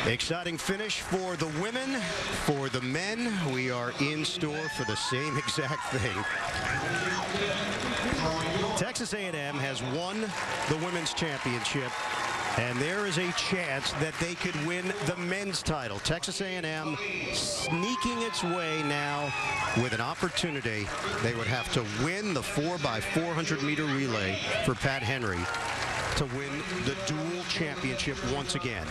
Exciting finish for the women. For the men, we are in store for the same exact thing. Texas A&M has won the women's championship, and there is a chance that they could win the men's title. Texas A&M sneaking its way now with an opportunity. They would have to win the 4x400-meter relay for Pat Henry to win the dual championship once again.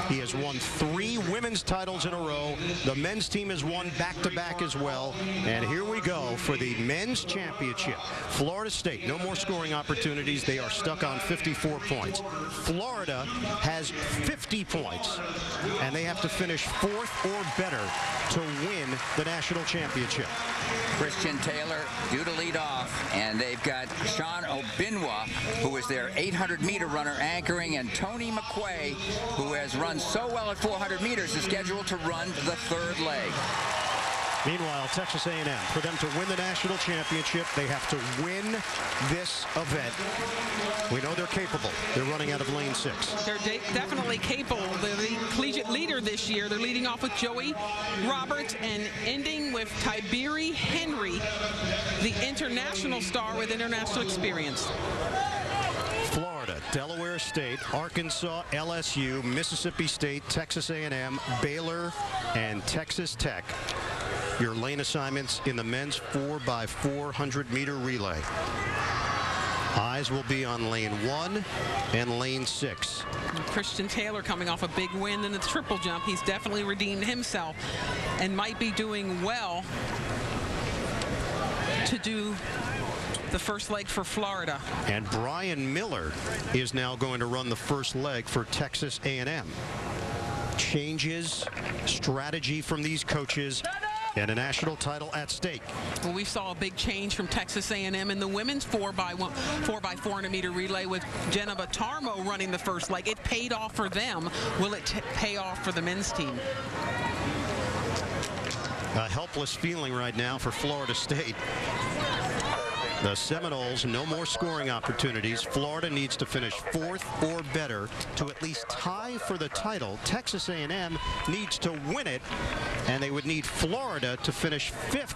He has won 3 women's titles in a row. The men's team has won back-to-back as well. And here we go for the men's championship. Florida State, no more scoring opportunities. They are stuck on 54 points. Florida has 50 points, and they have to finish 4th or better to win the national championship. Christian Taylor due to lead off, and they've got Sean Obinwa, who is their 800-meter runner anchoring, and Tony McQuay, who has run so well at 400 meters, is scheduled to run the 3rd leg. Meanwhile, Texas A&M, for them to win the national championship, they have to win this event. We know they're capable. They're running out of lane 6. They're definitely capable. They're the collegiate leader this year. They're leading off with Joey Roberts and ending with Tiberi Henry, the international star with international experience. Florida, Delaware State, Arkansas, LSU, Mississippi State, Texas A&M, Baylor, and Texas Tech. Your lane assignments in the men's 4x400-meter relay. Eyes will be on lane 1 and lane 6. Christian Taylor coming off a big win in the triple jump. He's definitely redeemed himself and might be doing well to do the first leg for Florida. And Brian Miller is now going to run the first leg for Texas A&M. Changes, strategy from these coaches, and a national title at stake. Well, we saw a big change from Texas A&M in the women's 4x400-meter relay with Jenna Batarmo running the first leg. It paid off for them. Will it pay off for the men's team? A helpless feeling right now for Florida State. The Seminoles, no more scoring opportunities. Florida needs to finish 4th or better to at least tie for the title. Texas A&M needs to win it, and they would need Florida to finish 5th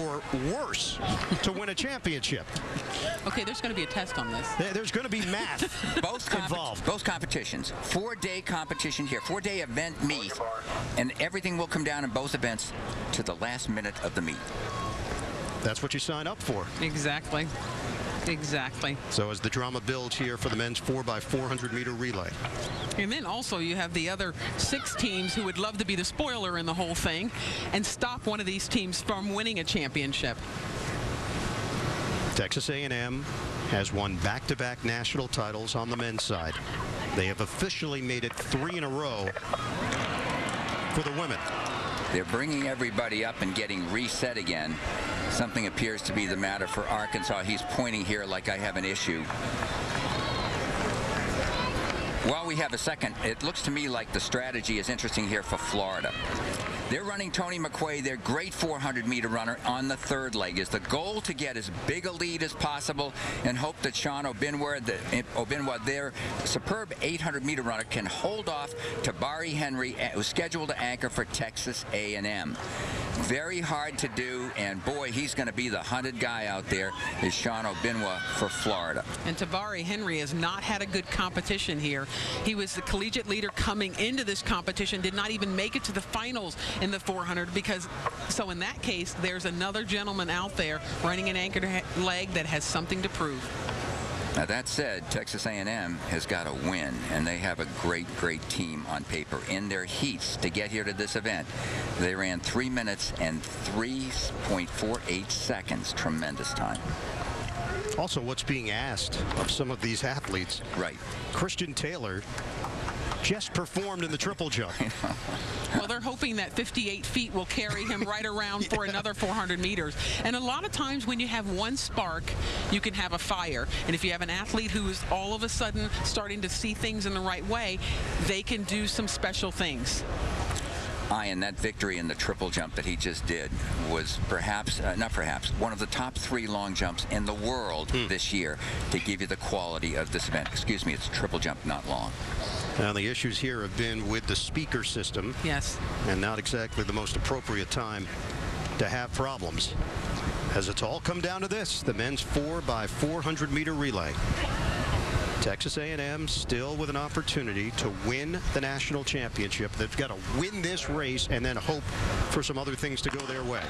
or worse to win a championship. Okay, there's going to be a test on this. There's going to be math involved. Both competitions. 4-day competition here, 4-day event meet, and everything will come down in both events to the last minute of the meet. That's what you sign up for. Exactly. Exactly. So as the drama builds here for the men's 4x400-meter relay. And then also you have the other 6 teams who would love to be the spoiler in the whole thing and stop one of these teams from winning a championship. Texas A&M has won back-to-back national titles on the men's side. They have officially made it 3 in a row for the women. They're bringing everybody up and getting reset again. Something appears to be the matter for Arkansas. He's pointing here like I have an issue. While we have a second, it looks to me like the strategy is interesting here for Florida. They're running Tony McQuay, their great 400-meter runner, on the 3rd leg. Is the goal to get as big a lead as possible and hope that Sean Obinwa, their superb 800-meter runner, can hold off Tiberi Henry, who's scheduled to anchor for Texas A&M. Very hard to do, and boy, he's going to be the hunted guy out there, is Sean Obinwa for Florida. And Tiberi Henry has not had a good competition here. He was the collegiate leader coming into this competition, did not even make it to the finals in the 400 so in that case, there's another gentleman out there running an anchored leg that has something to prove. Now that said, Texas A&M has got to win, and they have a great team on paper. In their heats to get here to this event, they ran 3 minutes and 3.48 seconds. Tremendous time. Also, what's being asked of some of these athletes. Right. Christian Taylor just performed in the triple jump. Well, they're hoping that 58 feet will carry him right around for another 400 meters. And a lot of times when you have one spark, you can have a fire. And if you have an athlete who is all of a sudden starting to see things in the right way, they can do some special things. And that victory in the triple jump that he just did was one of the top 3 long jumps in the world this year to give you the quality of this event. Excuse me, it's triple jump, not long. Now, the issues here have been with the speaker system. Yes. And not exactly the most appropriate time to have problems, as it's all come down to this, the men's 4x400-meter relay. Texas A&M still with an opportunity to win the national championship. They've got to win this race and then hope for some other things to go their way.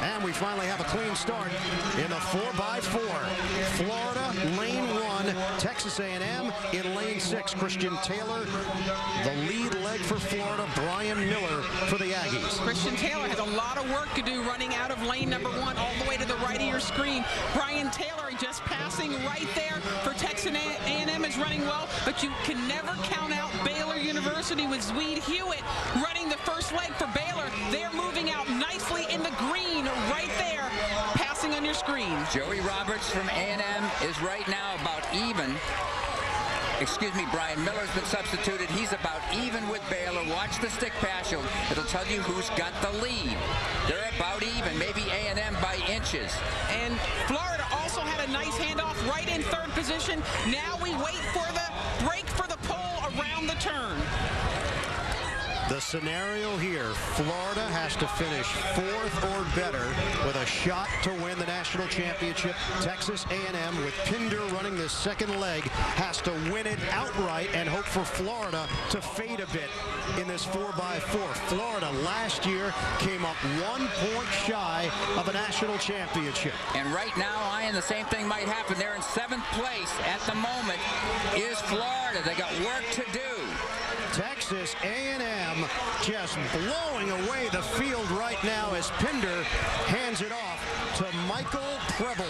And we finally have a clean start in the 4x4. Florida, lane 1. Texas A&M in lane 6. Christian Taylor, the lead leg for Florida. Brian Miller for the Aggies. Christian Taylor has a lot of work to do running out of lane number 1 all the way to the right of your screen. Brian Taylor just passing right there for Texas A&M is running well, but you can never count out Baylor University with Zweed Hewitt running the first leg for Baylor. They're moving out nicely in the green right there, passing on your screen. Joey Roberts from A&M is right now about even. Excuse me, Brian Miller's been substituted. He's about even with Baylor. Watch the stick pass. It'll tell you who's got the lead. They're about even, maybe A&M by inches. And Florida also had a nice handoff right in third position. Now we wait for the break for the pole around the turn. The scenario here, Florida has to finish 4th or better with a shot to win the national championship. Texas A&M, with Pinder running this second leg, has to win it outright and hope for Florida to fade a bit in this 4x4. Florida last year came up 1 point shy of a national championship. And right now, Ian, the same thing might happen. They're in 7th place at the moment is Florida. They got work to do. Texas A&M just blowing away the field right now as Pinder hands it off to Michael Preble.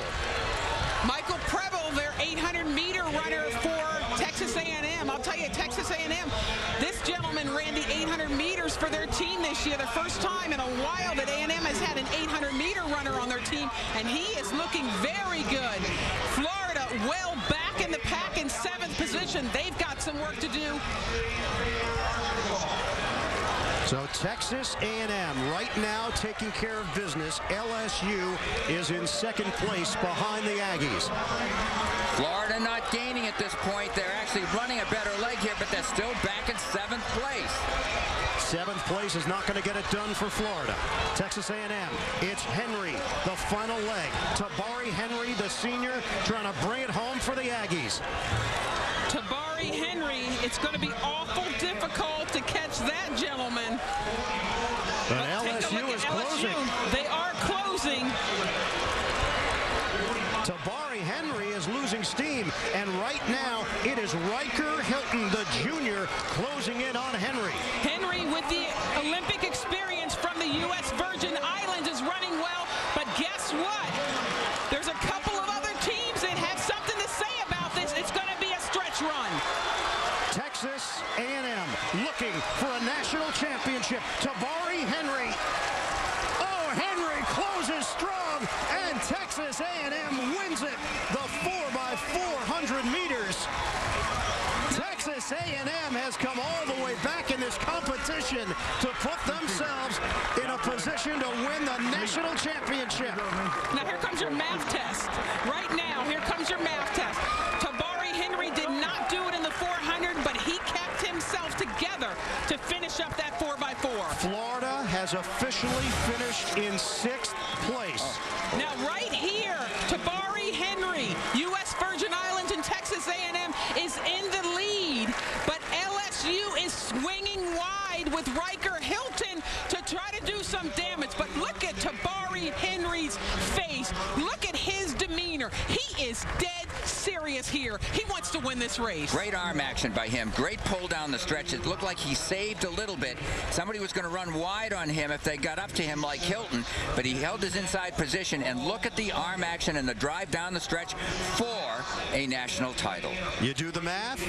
Michael Preble, their 800-meter runner for Texas A&M. I'll tell you, Texas A&M, this gentleman ran the 800 meters for their team this year. The first time in a while that A&M has had an 800-meter runner on their team, and he is looking very good. Florida well back in the pack in 7th position. They've got some work to do. So Texas A&M right now taking care of business. LSU is in 2nd place behind the Aggies. Florida not gaining at this point. They're actually running a better leg here, but they're still back in 7th place. 7th place is not going to get it done for Florida. Texas A&M, it's Henry, the final leg. Tabari Henry, the senior, trying to bring it home for the Aggies. Tabari Henry, it's going to be awful difficult to catch that gentleman. But LSU is closing. They are closing. Tabari Henry is losing steam, and right now it is Riker Hilton, the junior, closing in on Henry. Henry, with the Olympic experience from the U.S. Virgin Islands, is running well, but guess what? There's a couple of other teams that have something to say about this. It's going to be a stretch run. Texas A&M looking for a national championship. Tabari Henry. Oh, Henry closes strong, and Texas A&M wins it. The 4x400 meters. Texas A&M has come all the way back in this competition to put themselves in a position to win the national championship. Now here comes your math test. Right now, here comes your math test. Tabari Henry did not do it in the 400, but he kept himself together to finish up that 4x4. Florida has officially finished in 6th place. Now right here, Tabari Henry, U.S. Virgin Islands and Texas A&M is in the lead, but LSU is swinging wide with Riker Hilton to try to do some damage. But look at Tabari Henry's face. Look at his demeanor. He is dead serious here. He wants to win this race. Great arm action by him. Great pull down the stretch. It looked like he saved a little bit. Somebody was going to run wide on him if they got up to him like Hilton, but he held his inside position, and look at the arm action and the drive down the stretch for a national title. You do the math,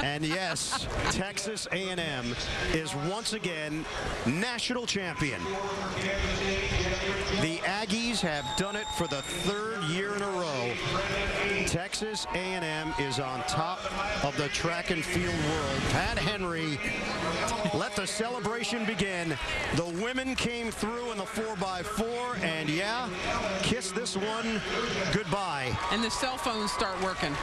and yes, Texas A&M is once again national champion. The Aggies have done it for the 3rd year in a row. Texas A&M is on top of the track and field world. Pat Henry, let the celebration begin. The women came through in the 4x4, and yeah, kiss this one goodbye. And the cell phones start working.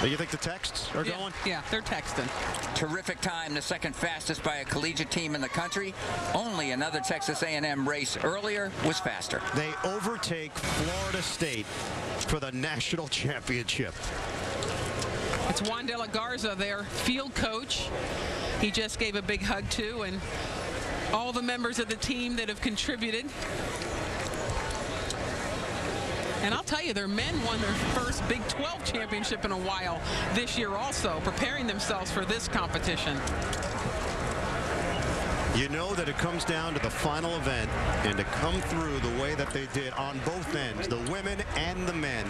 You think the texts are going? Yeah, they're texting. Terrific time, the second fastest by a collegiate team in the country. Only another Texas A&M race earlier was faster. They overtake Florida State for the national championship. It's Juan de la Garza, their field coach. He just gave a big hug too, and all the members of the team that have contributed. And I'll tell you, their men won their first Big 12 championship in a while this year also, preparing themselves for this competition. You know that it comes down to the final event, and to come through the way that they did on both ends, the women and the men.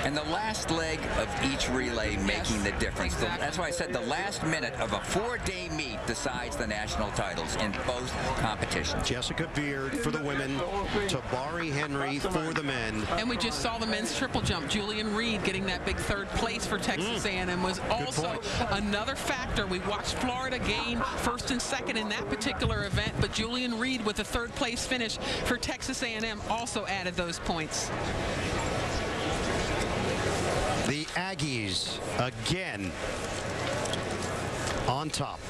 And the last leg of each relay making the difference. Exactly. That's why I said the last minute of a 4-day meet decides the national titles in both competitions. Jessica Beard for the women, Tabari Henry for the men. And we just saw the men's triple jump. Julian Reed getting that big third place for Texas A&M was also another factor. We watched Florida gain first and second in that particular event, but Julian Reed with a third place finish for Texas A&M also added those points. The Aggies again on top.